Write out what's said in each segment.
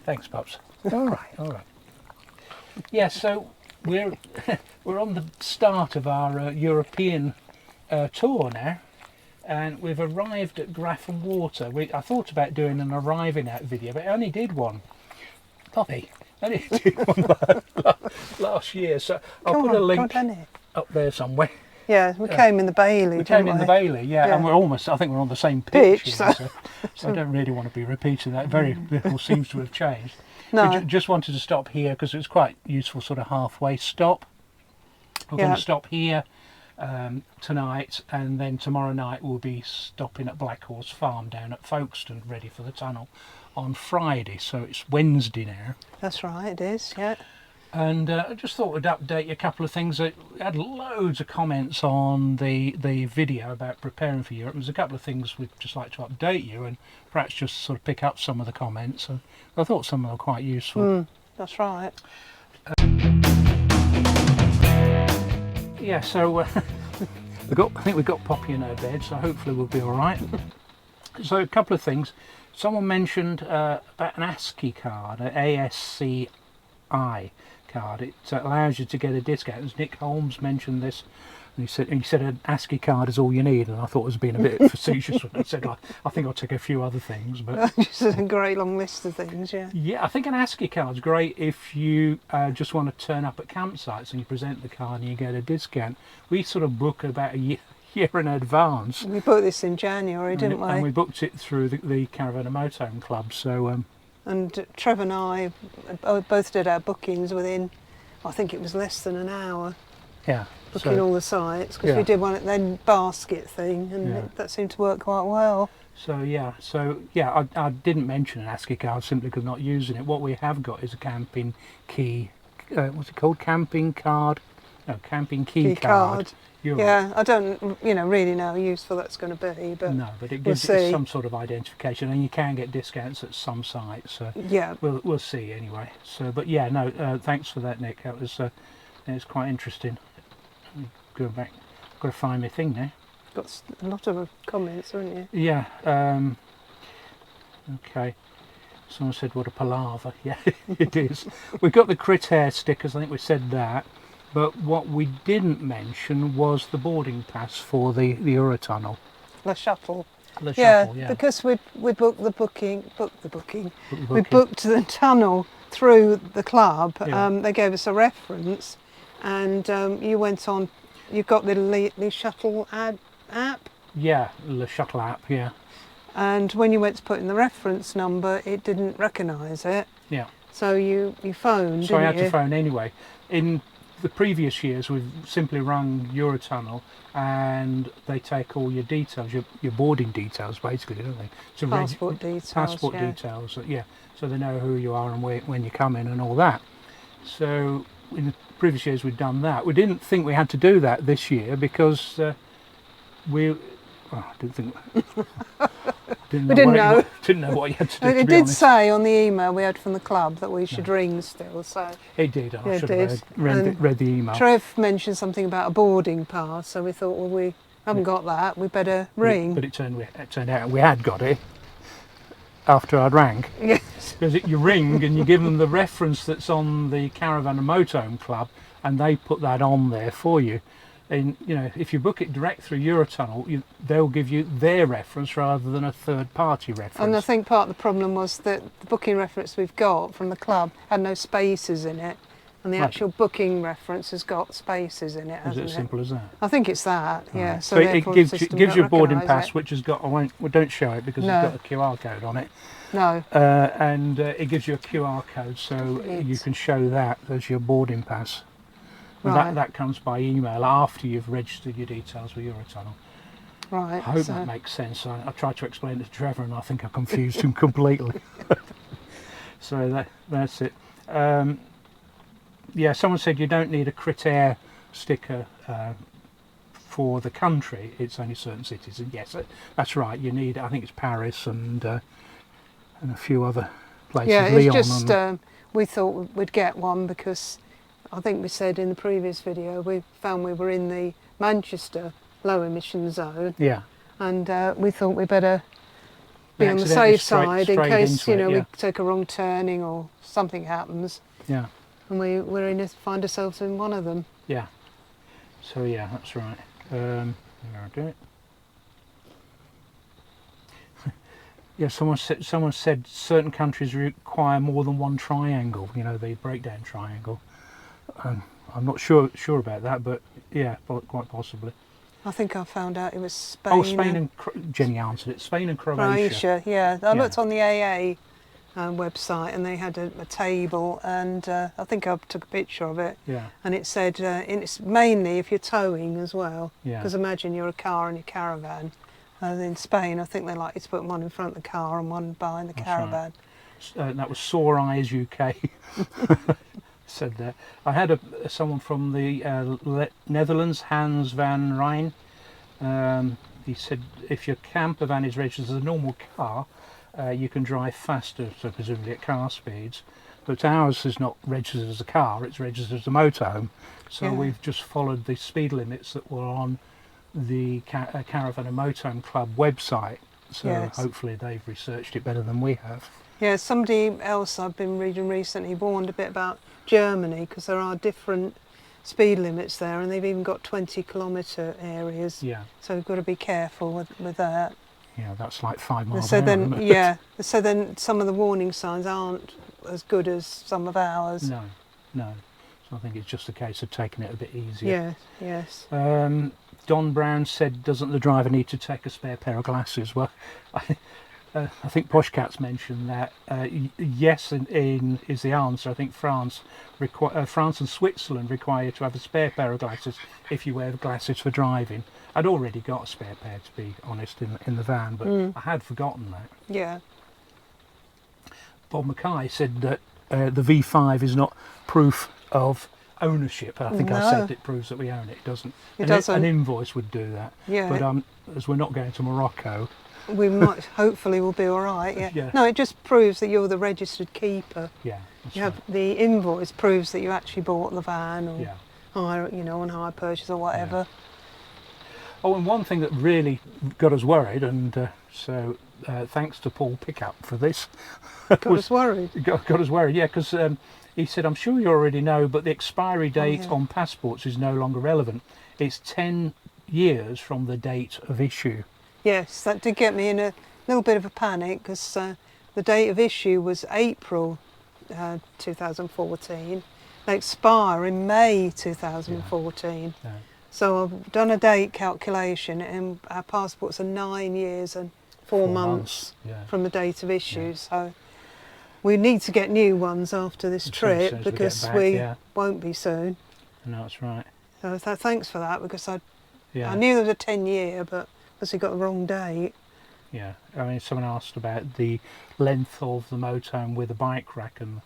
Thanks, Pops. All right. Yeah, so we're on the start of our European tour now, and we've arrived at Grafham Water. I thought about doing an arriving out video, but I only did one. Poppy, I only did one last year, so I'll put a link up there somewhere. Yeah, we came in the Bailey. We came in the Bailey, yeah, and we're almost. I think we're on the same pitch here, so I don't really want to be repeating that. Very little seems to have changed. No. We just wanted to stop here because it was quite useful, sort of halfway stop. We're going to stop here tonight, and then tomorrow night we'll be stopping at Black Horse Farm down at Folkestone, ready for the tunnel on Friday. So it's Wednesday now. That's right, it is, yeah. And I just thought we'd update you a couple of things. We had loads of comments on the video about preparing for Europe. There's a couple of things we'd just like to update you and perhaps just sort of pick up some of the comments. So I thought some of them were quite useful. That's right. Yeah, so I think we've got Poppy in her bed, so hopefully we'll be all right. So a couple of things. Someone mentioned about an ASCII card, an ASCII card. It allows you to get a discount. As Nick Holmes mentioned this, and he said an ASCII card is all you need, and I thought it was being a bit facetious when he said, I think I'll take a few other things. But just a great long list of things, yeah. Yeah, I think an ASCII card's great if you just want to turn up at campsites and you present the card and you get a discount. We sort of book about a year in advance. We booked this in January, didn't we? And we booked it through the Caravan and Motorhome Club, so... and Trevor and I both did our bookings within, I think it was less than an hour. Yeah. Booking all the sites, because we did one at then basket thing, and that seemed to work quite well. So I didn't mention an ASCII card simply because I'm not using it. What we have got is a camping key, what's it called? Camping card? No, camping key card. Yeah, I don't, really know how useful that's going to be, but no, but it gives it some sort of identification, and you can get discounts at some sites. So yeah, we'll see anyway. So, but yeah, no, thanks for that, Nick. That was it's quite interesting. Go back, got to find my thing now. Got a lot of comments, haven't you? Yeah. Okay. Someone said, "What a palaver!" Yeah, it is. We've got the crit hair stickers. I think we said that. But what we didn't mention was the boarding pass for the Eurotunnel. The shuttle. Yeah, because we booked the booking. We booked the tunnel through the club. Yeah. They gave us a reference, and you went on. You got the shuttle app. Yeah, the shuttle app. Yeah. And when you went to put in the reference number, it didn't recognise it. Yeah. So you phoned. So I had to phone anyway. In the previous years, we've simply rung Eurotunnel, and they take all your details, your boarding details, basically, don't they? So passport details. Passport details. Yeah. So they know who you are and when you come in and all that. So in the previous years, we'd done that. We didn't think we had to do that this year because I didn't think. Didn't know what you had to do. It did say on the email we had from the club that we should ring still. So it did. I should have read the email. Trev mentioned something about a boarding pass, so we thought, well, we haven't got that. We better ring. But it turned out we had got it after I'd rang. Yes. Because you ring and you give them the reference that's on the Caravan and Motorhome Club, and they put that on there for you. And if you book it direct through Eurotunnel, they'll give you their reference rather than a third-party reference. And I think part of the problem was that the booking reference we've got from the club had no spaces in it, and the actual booking reference has got spaces in it, hasn't it? Is it as simple as that? I think it's that, yeah. Right. So it gives you a boarding pass, which has got, don't show it because it's got a QR code on it. No. And it gives you a QR code, so you can show that as your boarding pass. Right. That comes by email after you've registered your details with Eurotunnel. Right. I hope that makes sense. I tried to explain it to Trevor and I think I confused him completely. So that's it. Yeah, someone said you don't need a Critair sticker for the country. It's only certain cities. And yes, that's right. You need, I think it's Paris and a few other places. Yeah, it's Lyon just we thought we'd get one because I think we said in the previous video we found we were in the Manchester low emission zone. Yeah. And we thought we better be on the accidentally safe side in strayed case, into you know, it, yeah. we take a wrong turning or something happens, Yeah, and find ourselves in one of them. yeah. So yeah, that's right. There I do it. Yeah, someone said certain countries require more than one triangle. You know, the breakdown triangle. I'm not sure about that, but yeah, quite possibly. I think I found out it was Spain. Oh, Spain and Jenny answered it. Spain and Croatia. Croatia, yeah. I Yeah. looked on the AA website and they had a table, and I think I took a picture of it. Yeah, And it said it's mainly if you're towing as well. yeah. Because imagine you're a car and your caravan. In Spain, I think they like you to put one in front of the car and one behind the That's caravan. Right. That was Sore Eyes UK. Said that. I had someone from the Netherlands, Hans van Rijn. He said if your camper van is registered as a normal car, you can drive faster, so presumably at car speeds. But ours is not registered as a car; it's registered as a motorhome. So Yeah. we've just followed the speed limits that were on the Caravan and Motorhome Club website. So Yes. hopefully they've researched it better than we have. Yeah, somebody else I've been reading recently warned a bit about Germany, because there are different speed limits there, and they've even got 20-kilometre areas. Yeah, So we've got to be careful with that. yeah, that's like 5 miles So an hour. then, isn't it? yeah. So then, some of the warning signs aren't as good as some of ours. No. So I think it's just a case of taking it a bit easier. Yes. Don Brown said, doesn't the driver need to take a spare pair of glasses? Well, I think Poshcat's mentioned that. Yes, is the answer. I think France and Switzerland require you to have a spare pair of glasses if you wear glasses for driving. I'd already got a spare pair, to be honest, in the van, but I had forgotten that. Yeah. Bob Mackay said that the V5 is not proof of ownership. I think I No. said it proves that we own it. It doesn't. It doesn't. An invoice would do that. Yeah. But as we're not going to Morocco, We might, hopefully, we'll be all right. Yeah. Yeah. No, it just proves that you're the registered keeper. yeah, that's You right. have the invoice proves that you actually bought the van, or Yeah. hire, on hire purchase or whatever. Oh, and one thing that really got us worried, and so thanks to Paul Pickup for this, Got us worried. got us worried. Yeah, because he said, "I'm sure you already know, but the expiry date yeah. on passports is no longer relevant. It's 10 years from the date of issue." Yes, that did get me in a little bit of a panic, because the date of issue was April 2014. They expire in May 2014. Yeah. So I've done a date calculation, and our passports are 9 years and 4 months Yeah. from the date of issue. Yeah. So we need to get new ones after this As soon trip, as we get because back, we yeah. won't be soon. No, that's right. So thanks for that, because I Yeah. knew there was a 10-year, but obviously got the wrong date. Yeah, I mean, someone asked about the length of the motorhome with a bike rack, and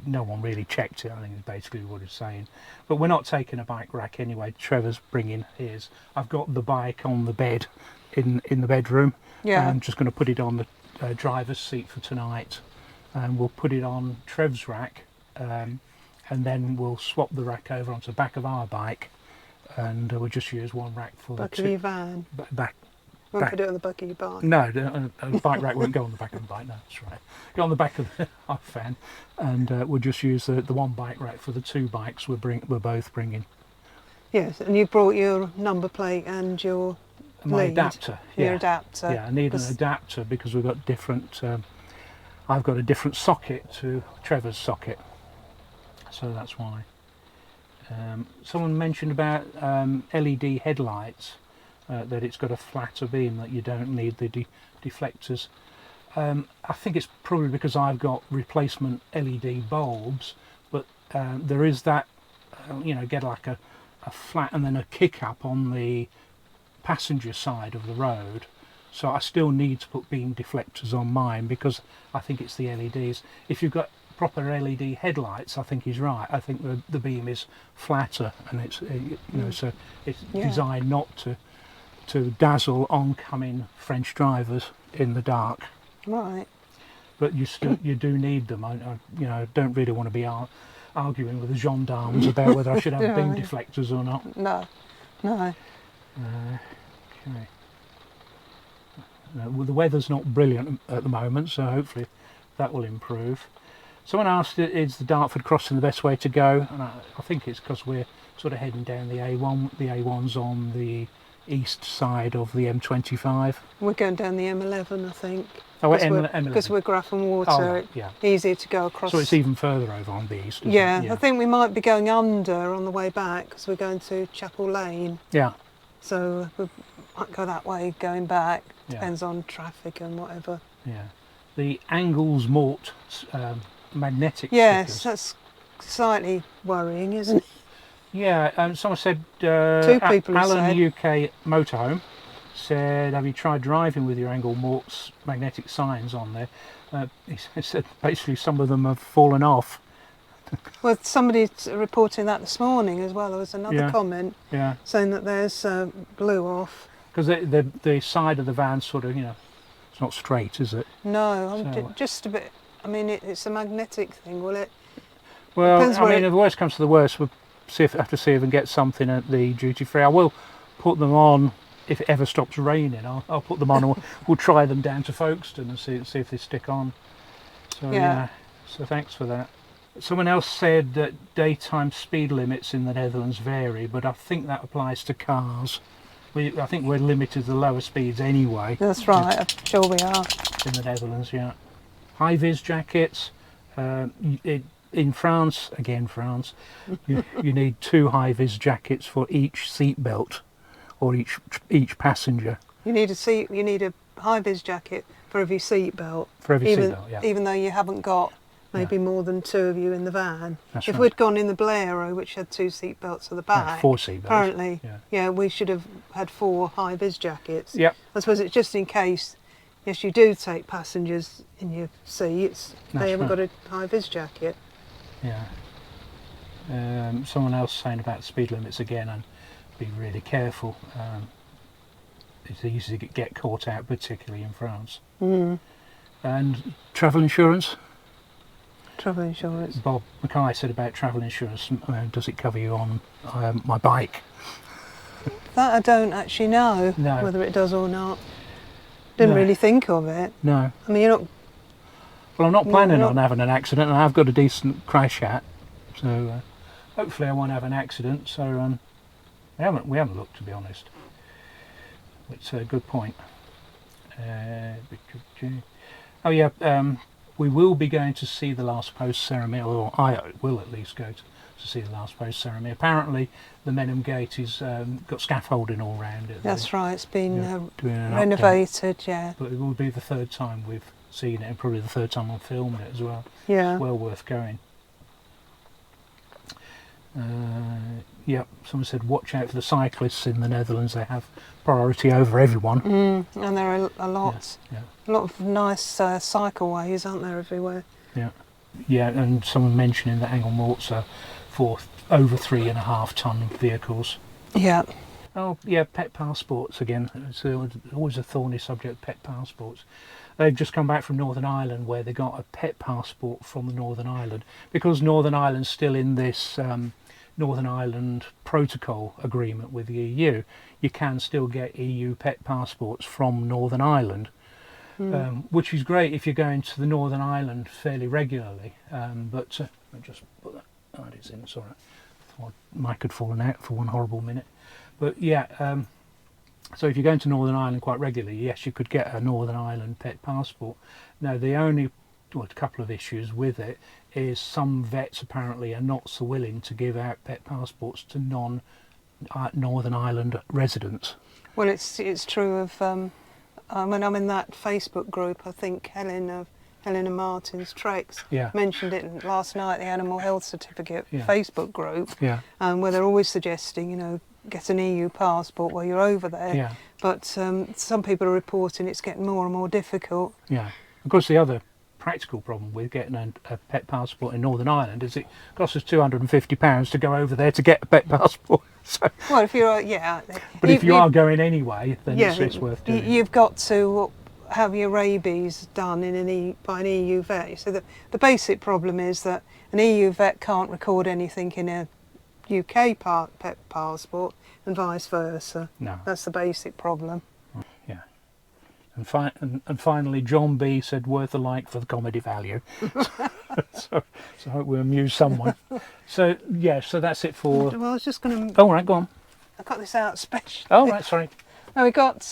no one really checked it. I think is basically what it's saying. But we're not taking a bike rack anyway. Trevor's bringing his. I've got the bike on the bed in the bedroom. Yeah. I'm just going to put it on the driver's seat for tonight, and we'll put it on Trev's rack, and then we'll swap the rack over onto the back of our bike, and we'll just use one rack for Back the of your van. back. Won't back. put it on the back of your bike. No, the bike rack won't go on the back of the bike. No, that's right. Go on the back of our van, and we'll just use the one bike rack for the two bikes we're both bringing. Yes, and you brought your number plate and your My lead. adapter. Your Yeah. adapter. Yeah, I need an adapter because we've got different. I've got a different socket to Trevor's socket, so that's why. Someone mentioned about LED headlights. That it's got a flatter beam, that you don't need the deflectors. I think it's probably because I've got replacement LED bulbs, but there is that, get like a flat and then a kick up on the passenger side of the road. So I still need to put beam deflectors on mine, because I think it's the LEDs. If you've got proper LED headlights, I think he's right. I think the beam is flatter, and it's so it's designed not to dazzle oncoming French drivers in the dark. Right. But you do need them. I don't really want to be arguing with the gendarmes about whether I should have beam Right. deflectors or not. No. Okay. Well, the weather's not brilliant at the moment, so hopefully that will improve. Someone asked, is the Dartford crossing the best way to go? And I think it's because we're sort of heading down the A1. The A1's on the east side of the M25. We're going down the M11, I think. Oh, Because M11. we're Grafham Water, Oh, right, yeah. easier to go across. So it's even further over on the east, isn't Yeah, it? I think we might be going under on the way back because we're going to Chapel Lane. Yeah, So we might go that way going back. Yeah. Depends on traffic and whatever. yeah. The Angles Mort magnetic Yes, stickers. that's slightly worrying, isn't it? Yeah, someone said, Two people have Alan said. UK Motorhome said, have you tried driving with your Angle Mort's magnetic signs on there? He said basically some of them have fallen off. Well, somebody's reporting that this morning as well. There was another Yeah. comment Yeah, saying that there's blew off. because the side of the van sort of, it's not straight, is it? No, I'm So- just a bit. I mean, it's a magnetic thing, will it? Well, Depends I where mean, if the worst comes to the worst, we'll have to see if we can get something at the duty free. I will put them on if it ever stops raining. I'll put them on and we'll try them down to Folkestone and see if they stick on. So Yeah. so thanks for that. Someone else said that daytime speed limits in the Netherlands vary, but I think that applies to cars. I think we're limited to the lower speeds anyway. That's right. I'm sure we are. In the Netherlands, yeah. High vis jackets. In France, again France, you need 2 high vis jackets for each seat belt, or each passenger. You need a high vis jacket for every seat belt. For every even, seat belt, yeah. Even though you haven't got maybe more than 2 of you in the van. That's If right. we'd gone in the Bolero, which had 2 seat belts at the back, 4 seat belts. apparently, Yeah. we should have had 4 high vis jackets. Yep. I suppose it's just in case. Yes, you do take passengers in your seats. That's They haven't right. got a high vis jacket. Yeah. Someone else saying about speed limits again, and be really careful. It's easy to get caught out, particularly in France. Mm. And travel insurance. Travel insurance. Bob Mackay said about travel insurance. Does it cover you on my bike? That I don't actually know No. whether it does or not. Didn't No. really think of it. No. I mean, you're not. Well, I'm not No, planning not- on having an accident, and I've got a decent crash hat, so hopefully I won't have an accident. So we haven't looked, to be honest. It's a good point. Oh yeah, we will be going to see the last post ceremony, or I will at least go to see the last post ceremony. Apparently, the Menham Gate is got scaffolding all round it. That's right. It's been doing an update. renovated. Yeah. But it will be the 3rd time we've seen it, and probably the 3rd time I've filmed it as well. Yeah. Well worth going. Yep, someone said watch out for the cyclists in the Netherlands. They have priority over everyone. And there are a lot. Yeah, A lot of nice cycleways, aren't there, everywhere? yeah, and someone mentioning that Angle Morts are for over 3.5 ton vehicles. Yeah. Oh yeah, pet passports again. It's always a thorny subject, pet passports. They've just come back from Northern Ireland where they got a pet passport from the Northern Ireland. Because Northern Ireland's still in this Northern Ireland protocol agreement with the EU, you can still get EU pet passports from Northern Ireland, which is great if you're going to the Northern Ireland fairly regularly. But I'll just put that, it's in, it's all right. Thought my mic had fallen out for one horrible minute. But yeah, so if you're going to Northern Ireland quite regularly, yes, you could get a Northern Ireland pet passport. Now, the only a couple of issues with it is some vets apparently are not so willing to give out pet passports to non-Northern Ireland residents. Well, it's true of. When I'm in that Facebook group, I think Helena Martin's Treks mentioned it last night. The Animal Health Certificate Facebook group, where they're always suggesting, get an EU passport while you're over there. Yeah. But some people are reporting it's getting more and more difficult. Yeah. Of course, the other practical problem with getting a pet passport in Northern Ireland is it costs us £250 to go over there to get a pet passport. So, well, if you're but if you are going anyway, then it's worth doing. You've got to have your rabies done by an EU vet. So the basic problem is that an EU vet can't record anything in a UK pet passport and vice versa. No. That's the basic problem. Yeah. And finally, John B said worth a like for the comedy value. so I hope we amuse someone. So yeah, so that's it for. Well, I was just going to. Oh right, go on. I got this out specially. Oh right, sorry. No, we got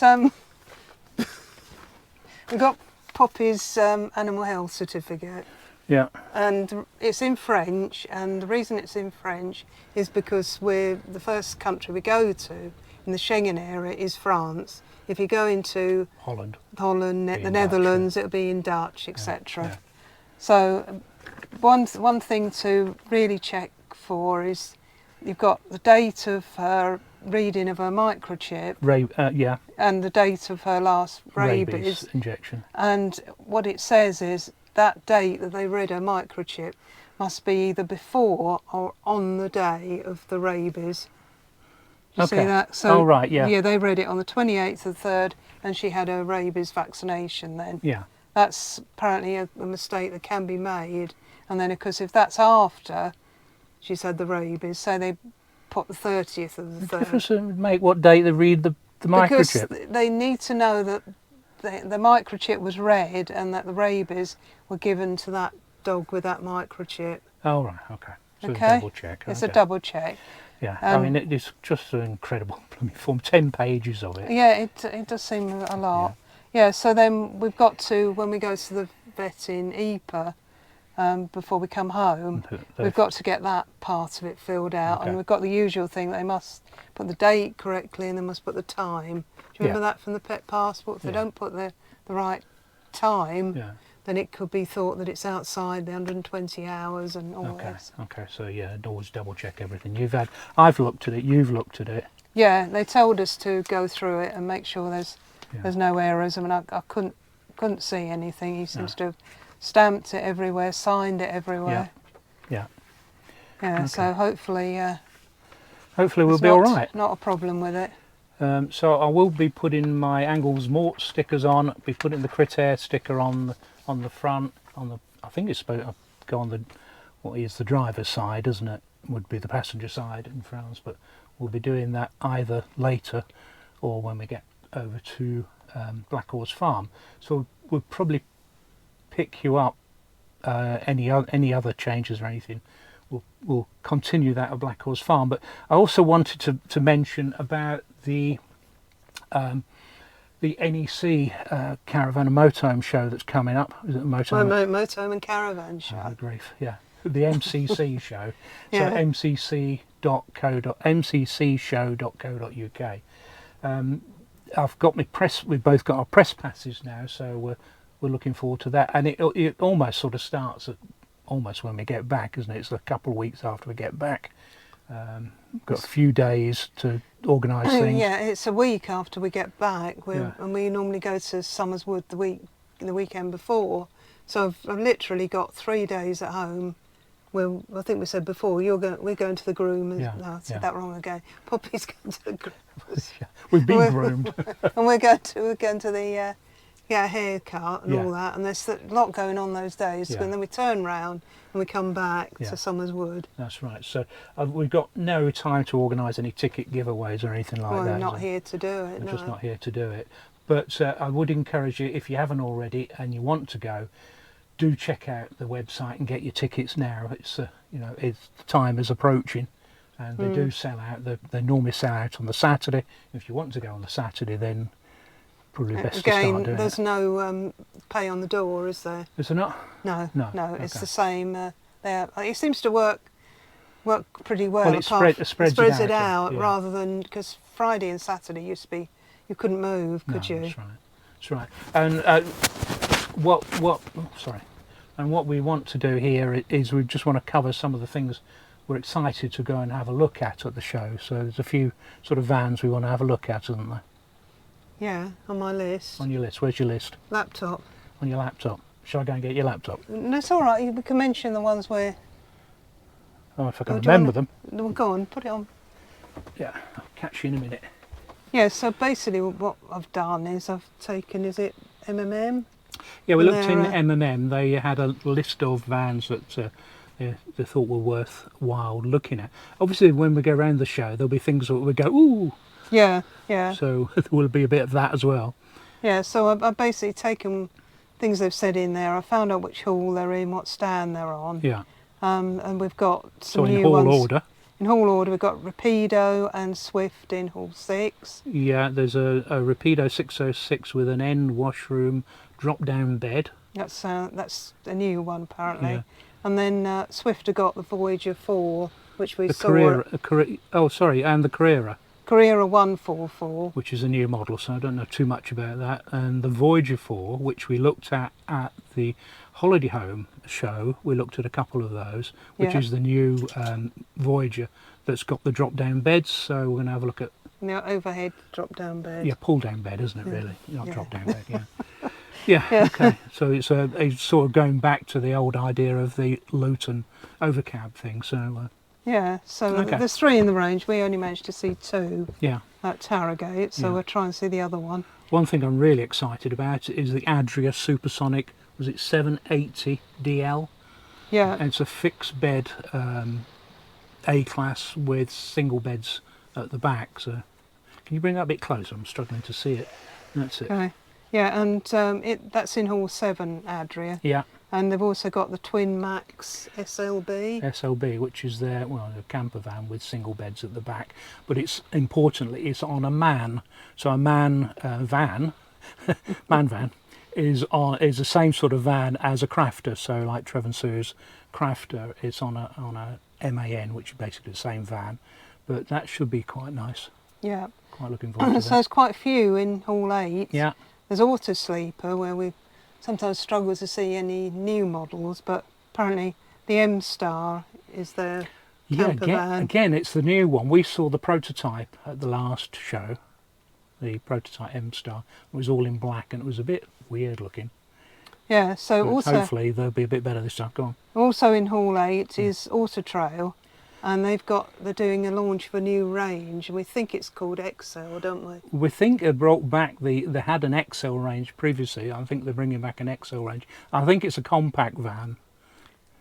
we got Poppy's animal health certificate. Yeah. And it's in French, and the reason it's in French is because we're the first country we go to in the Schengen area is France. If you go into Holland, the Netherlands, it'll be in Dutch, etc. Yeah. So one thing to really check for is you've got the date of her reading of her microchip, and the date of her last rabies injection. And what it says is that date that they read her microchip must be either before or on the day of the rabies. You see that? So, right, yeah. Yeah, they read it on the 28th of the 3rd, and she had her rabies vaccination then. Yeah. That's apparently a mistake that can be made. And then, of course, if that's after she's had the rabies, so they put the 30th of the 3rd. Difference would make what date they read the microchip. Because they need to know that the microchip was read and that the rabies were given to that dog with that microchip. Oh, right, okay. So Okay. a double check. It's a double check. Yeah, I mean, it's just an incredible form, 10 pages of it. Yeah, it does seem a lot. Yeah, so then we've got to, when we go to the vet in Ypres, before we come home, we've got to get that part of it filled out. Okay. And we've got the usual thing, they must put the date correctly and they must put the time. Do you remember that from the pet passport? If they don't put the right time, then it could be thought that it's outside the 120 hours and all this. Okay, so yeah, always double check everything. I've looked at it, you've looked at it. Yeah, they told us to go through it and make sure there's no errors. I mean, I couldn't see anything. He seems to have stamped it everywhere, signed it everywhere. Yeah. Yeah, so hopefully we'll be all right. Not a problem with it. So I will be putting my Angles Mort stickers on, be putting the Critter sticker on the front, I think it's supposed to go on what is the driver's side, isn't it? Would be the passenger side in France, but we'll be doing that either later or when we get over to Black Horse Farm. So we'll probably pick you up any other changes or anything. We'll continue that at Black Horse Farm. But I also wanted to mention about the NEC Caravan and Motorhome show that's coming up. Is it Motorhome and Caravan show? Oh, grief, yeah. The MCC show. So mccshow.co.uk. I've got my press. We've both got our press passes now, so we're looking forward to that. And it almost sort of starts at almost when we get back, isn't it? It's a couple of weeks after we get back. Got a few days to organise things. Yeah, it's a week after we get back, and we normally go to Somerswood the weekend before. So I've literally got 3 days at home. Well, I think we said before we're going to the groom. No, I said that wrong again. Poppy's going to the groom. We've been groomed, and we're going to the get a haircut and all that. And there's a lot going on those days. And then we turn round and we come back to Somerswood. That's right. So we've got no time to organise any ticket giveaways or anything like that. We're not here to do it. We're just not here to do it. But I would encourage you, if you haven't already and you want to go, do check out the website and get your tickets now. It's the time is approaching, and they do sell out. They normally sell out on the Saturday. If you want to go on the Saturday, then probably best to start doing it. There's no pay on the door, is there? Is there not? No. It's the same. It seems to work pretty well. Well, it spreads it out rather than, because Friday and Saturday used to be, you couldn't move, could you? That's right. And what we want to do here is we just want to cover some of the things we're excited to go and have a look at the show. So there's a few sort of vans we want to have a look at, isn't there? Yeah, on my list. On your list. Where's your list? Laptop. On your laptop. Shall I go and get your laptop? No, it's all right. We can mention the ones where... Oh, if I can remember them. Well, go on, put it on. Yeah, I'll catch you in a minute. Yeah, so basically what I've done is I've taken, is it MMM? Yeah, we looked in MMM. They had a list of vans that they thought were worthwhile looking at. Obviously, when we go around the show, there'll be things that we go, ooh. Yeah. So there will be a bit of that as well. Yeah, so I've basically taken things they've said in there. I found out which hall they're in, what stand they're on. Yeah. And we've got some so new in hall ones. order. In hall order, we've got Rapido and Swift in hall 6. Yeah, there's a Rapido 606 with an end washroom, drop-down bed. That's a new one apparently. Yeah. And then Swift have got the Voyager 4, which we The saw. And the Carrera. Carrera 144. Which is a new model, so I don't know too much about that. And the Voyager 4, which we looked at the Holiday Home show, we looked at a couple of those, which is the new Voyager that's got the drop-down beds. So we're going to have a look at the overhead drop-down bed. Yeah, pull-down bed, isn't it? Really, not drop-down bed. Yeah. Yeah. Okay. So it's sort of going back to the old idea of the Luton overcab thing. So. Yeah, so there's 3 in the range. We only managed to see 2 at Tarragate, so we'll try and see the other one. One thing I'm really excited about is the Adria Supersonic, was it 780 DL? Yeah. And it's a fixed bed A-class with single beds at the back. So can you bring that a bit closer? I'm struggling to see it. That's it. Okay. Yeah, and that's in hall 7, Adria. Yeah. And they've also got the Twin Max SLB. Which is a camper van with single beds at the back. But it's on a man. So a man van is the same sort of van as a crafter. So like Trevor Sue's crafter, it's on a MAN, which is basically the same van. But that should be quite nice. Yeah. Quite looking forward to that. So there's quite a few in hall 8. Yeah. There's Auto Sleeper, where we sometimes struggle to see any new models, but apparently the M-Star is their camper van. Again, it's the new one. We saw the prototype at the last show, the prototype M-Star. It was all in black and it was a bit weird looking. Yeah, so but also... hopefully they'll be a bit better this time. Go on. Also in hall 8 is Auto Trail, and they're doing a launch of a new range, and we think it's called XL, don't we? We think they brought back they had an XL range previously. I think they're bringing back an XL range. I think it's a compact van.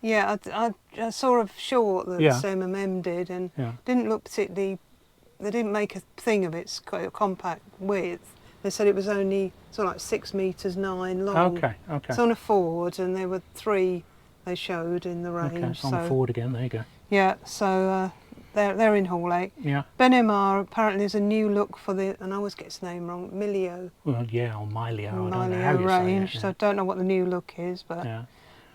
Yeah, I saw a short that SMM did, and didn't look particularly. They didn't make a thing of its compact width. They said it was only sort of like 6 metres 9 long. Okay. It's on a Ford, and there were 3 they showed in the range. Okay, it's on a Ford again. There you go. Yeah, so they're in hall 8. Yeah. Ben MR apparently is a new look for and I always get his name wrong, Milio. Well, yeah, or Milio. I don't know how Milio you range. say it, So I don't know what the new look is, but yeah.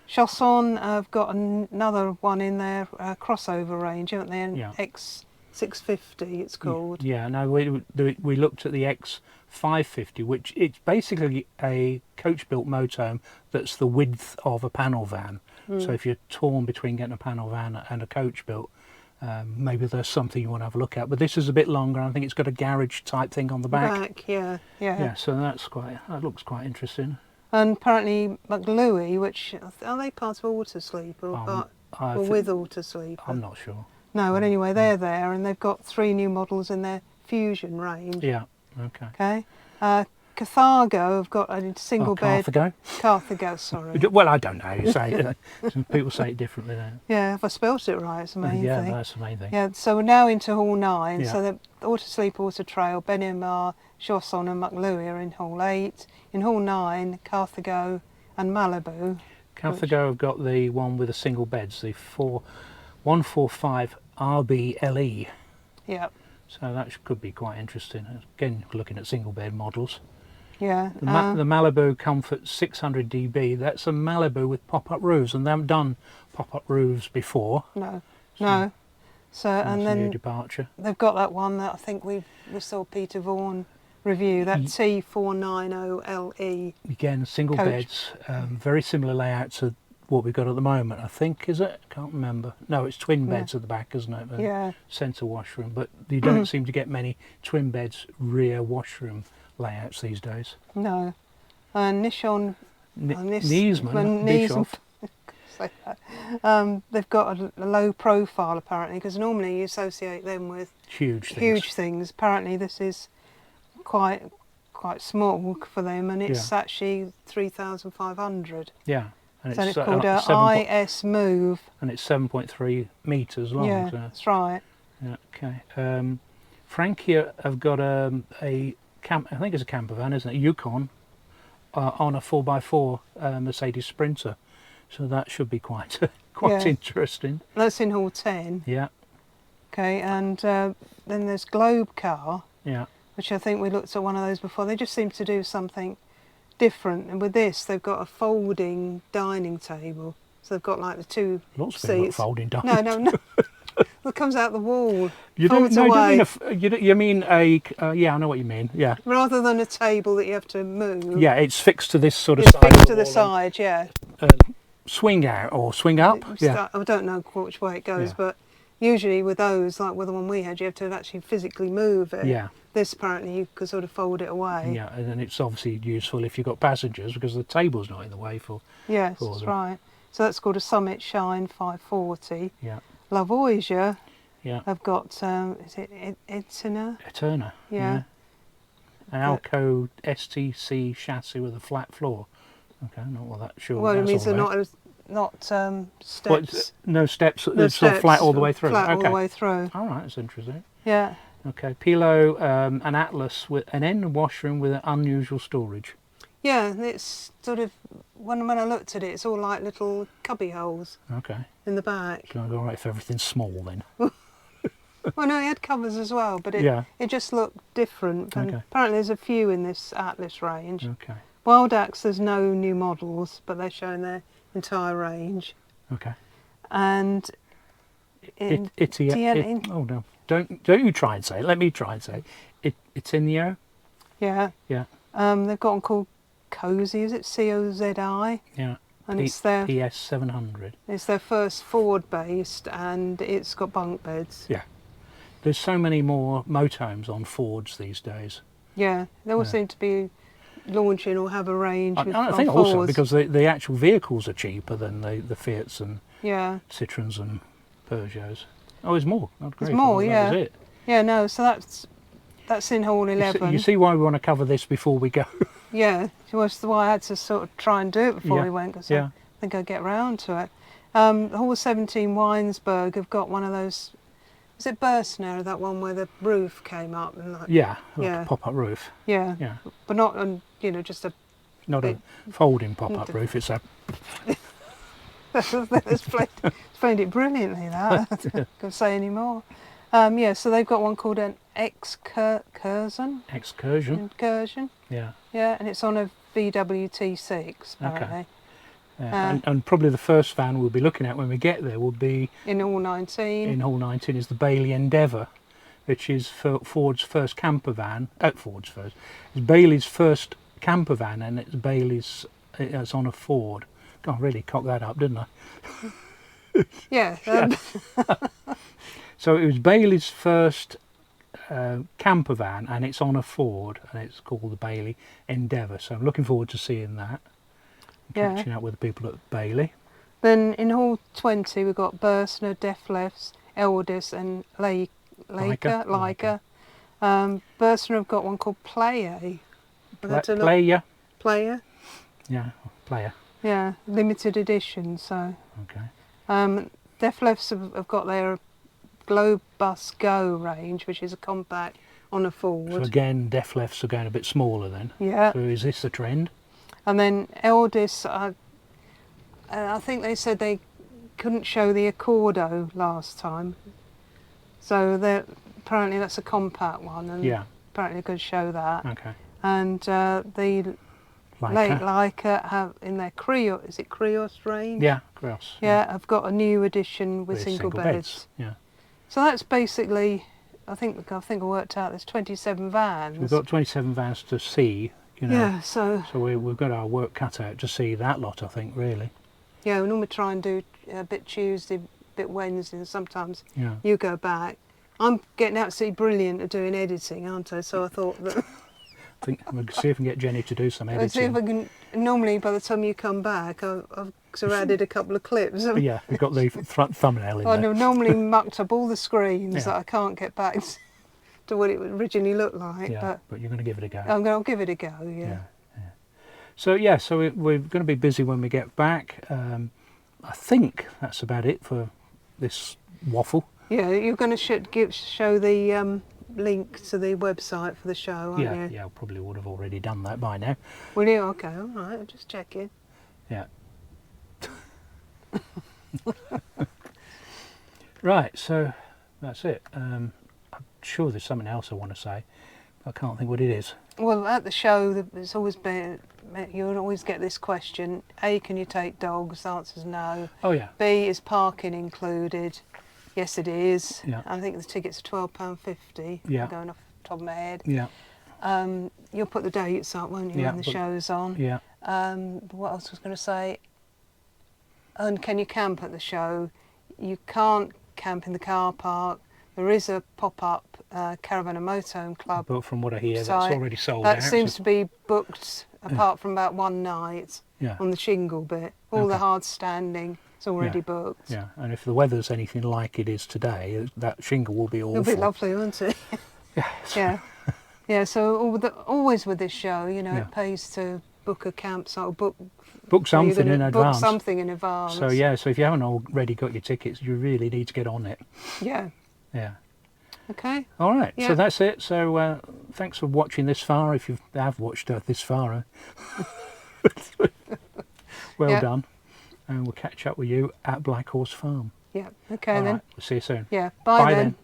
Chausson have got another one in their crossover range, haven't they? Yeah. X650, it's called. Yeah. No, we looked at the X550, which it's basically a coach-built motorhome that's the width of a panel van. So if you're torn between getting a panel van and a coach built, maybe there's something you want to have a look at. But this is a bit longer. I think it's got a garage type thing on the back. Yeah. So that looks quite interesting. And apparently McLuey, which are they part of Auto Sleeper or with Auto Sleeper? I'm not sure. No, but anyway, they're there, and they've got 3 new models in their Fusion range. Yeah. Okay. Carthago have got a single bed. Carthago, sorry. Well, I don't know. You say it. Some people say it differently now. Yeah, if I spelt it right, it's the main thing. Yeah, that's the main thing. Yeah, so we're now into hall 9. Yeah. So the Auto Sleep, Auto Trail, Ben MR, Chausson and McLuey are in hall 8. In hall 9, Carthago and Malibu. Carthago have got the one with the single beds, the 145 RBLE. Yeah. So that could be quite interesting. Again, looking at single bed models. Yeah. The Malibu Comfort 600 dB, that's a Malibu with pop-up roofs, and they haven't done pop-up roofs before. No. So and then a new departure. They've got that one that I think we saw Peter Vaughan review, that T490LE. Again, single beds, very similar layout to what we've got at the moment, I think, is it? Can't remember. No, it's twin beds at the back, isn't it? Yeah. Centre washroom, but you don't seem to get many twin beds rear washroom layouts these days. No. Niesman, Bischoff. They've got a low profile apparently, because normally you associate them with huge things. Apparently this is quite small for them, and it's actually 3,500. Yeah. And so it's called a IS Move. And it's 7.3 metres long. Yeah, so. That's right. Yeah, okay. Frankia have got I think it's a camper van, isn't it? Yukon on a 4x4 Mercedes Sprinter, so that should be quite interesting. That's in hall 10. Yeah. Okay, and then there's Globe Car. Yeah. Which I think we looked at one of those before. They just seem to do something different. And with this, they've got a folding dining table. So they've got like the two Lots of seats. people got folding dining. No. It comes out the wall. You don't mean you mean a yeah, I know what you mean. Yeah. Rather than a table that you have to move. Yeah, it's fixed to this sort of it's side. Fixed to the side, yeah. Swing out or swing up. Yeah. I don't know which way it goes, Yeah. but usually with those, like with the one we had, you have to actually physically move it. Yeah. This apparently you could sort of fold it away. Yeah, and then it's obviously useful if you've got passengers because the table's not in the way for. Yes, for that's them. right. So that's called a Summit Shine 540. Yeah. La Voyager. Yeah. I've got is it Eterna? Eterna. Yeah. An Alco STC chassis with a flat floor. Okay, not what that sure. Well, it means they're about. not steps. What, no steps. No It's sort of flat all the way through. Flat Okay. all the way through. All right, that's interesting. Yeah. Okay, Pilo, an Atlas with an end washroom with an unusual storage. Yeah, it's sort of when I looked at it, it's all like little cubby holes Okay. in the back. It's going to go right if everything's small then. Well, no, it had covers as well, but it just looked different. And Okay. apparently there's a few in this Atlas range. Okay. Wild Axe, there's no new models, but they're showing their entire range. Okay. And oh no! Don't you try and say it. Let me try and say it. Itineo. Yeah. Yeah. They've got one called Cozy. Is it COZI? Yeah. And it's their PS 700. It's their first Ford based, and it's got bunk beds. Yeah. There's so many more motorhomes on Fords these days. Yeah, they all seem to be launching or have a range. I think Fords. also because the actual vehicles are cheaper than the Fiats and Citroens and Peugeots. Oh, there's more. There's more, yeah. That was it. Yeah, no, so that's in Hall 11. You see why we want to cover this before we go. Yeah, that's why I had to sort of try and do it before we went, because I think I'd get round to it. Hall 17 Weinsberg have got one of those. Is it burst now? That one where the roof came up and like a pop-up roof. Yeah, but not just a. Not a folding pop-up roof. It's a. That's played it brilliantly. That I can't say any more. So they've got one called an Excursion. Excursion. Yeah. Yeah, and it's on a VW T6 apparently. Okay. Yeah. And probably the first van we'll be looking at when we get there will be in Hall 19. In Hall 19 is the Bailey Endeavour, which is Ford's first camper van. It's Bailey's first camper van, and it's Bailey's. It's on a Ford. God, I really cocked that up, didn't I? Yeah. So it was Bailey's first camper van, and it's on a Ford, and it's called the Bailey Endeavour. So I'm looking forward to seeing that. Catching up with the people at Bailey. Then in Hall 20 we've got Bursner, Deflefs, Eldis and Leica. Bursner have got one called Player. Player? Yeah, Player. Yeah, limited edition, so. Okay. Deflefs have got their Globe Bus Go range, which is a compact on a Ford. So again, Deflefs are going a bit smaller then. Yeah. So is this a trend? And then Eldis, I think they said they couldn't show the Accordo last time. So apparently that's a compact one, and apparently they could show that. Okay. And the Leica have in their Krios, is it Krios range? Yeah, Krios. Yeah, I've got a new edition with single beds. Yeah. So that's basically, I think I worked out there's 27 vans. So we've got 27 vans to see. Yeah, so we've got our work cut out to see that lot, I think, really. Yeah, we normally try and do a bit Tuesday, a bit Wednesday, and sometimes you go back. I'm getting absolutely brilliant at doing editing, aren't I? So I thought that... I think we'll see if we can get Jenny to do some editing. Let's see if I can... Normally, by the time you come back, I've sort of added a couple of clips. Yeah, we've got the thumbnail in there. I've normally mucked up all the screens that I can't get back to what it originally looked like. Yeah, but you're going to give it a go. I'll give it a go, yeah. So we're going to be busy when we get back. I think that's about it for this waffle. Yeah, you're going to show the link to the website for the show, aren't you? Yeah, I probably would have already done that by now. Will you? Okay, all right, I'll just check it. Yeah. Right, so that's it. I'm sure there's something else I want to say. I can't think what it is. Well, at the show, it's always been, you'll always get this question. A, can you take dogs? The answer's no. Oh, yeah. B, is parking included? Yes, it is. Yeah. I think the tickets are £12.50. Yeah. Going off the top of my head. Yeah. You'll put the dates up, won't you, Yeah, when the show's on? Yeah. What else was I going to say? And can you camp at the show? You can't camp in the car park. There is a pop-up Caravan and Motorhome Club. But from what I hear, site. that's already sold That out. seems to be booked, apart from about one night Yeah. on the shingle bit. All the Okay. hard standing is already booked. Yeah, and if the weather's anything like it is today, that shingle will be awful. It'll be lovely, won't it? Yeah. Yeah. Yeah, so always with this show, you know, Yeah. it pays to book a campsite or book something in advance. Book something in advance. So yeah, so if you haven't already got your tickets, you really need to get on it. Yeah. Yeah. Okay. All right. Yeah. So that's it. So thanks for watching this far. If you have watched this far, well done. And we'll catch up with you at Black Horse Farm. Yeah. Okay All then. right. We'll see you soon. Yeah. Bye then.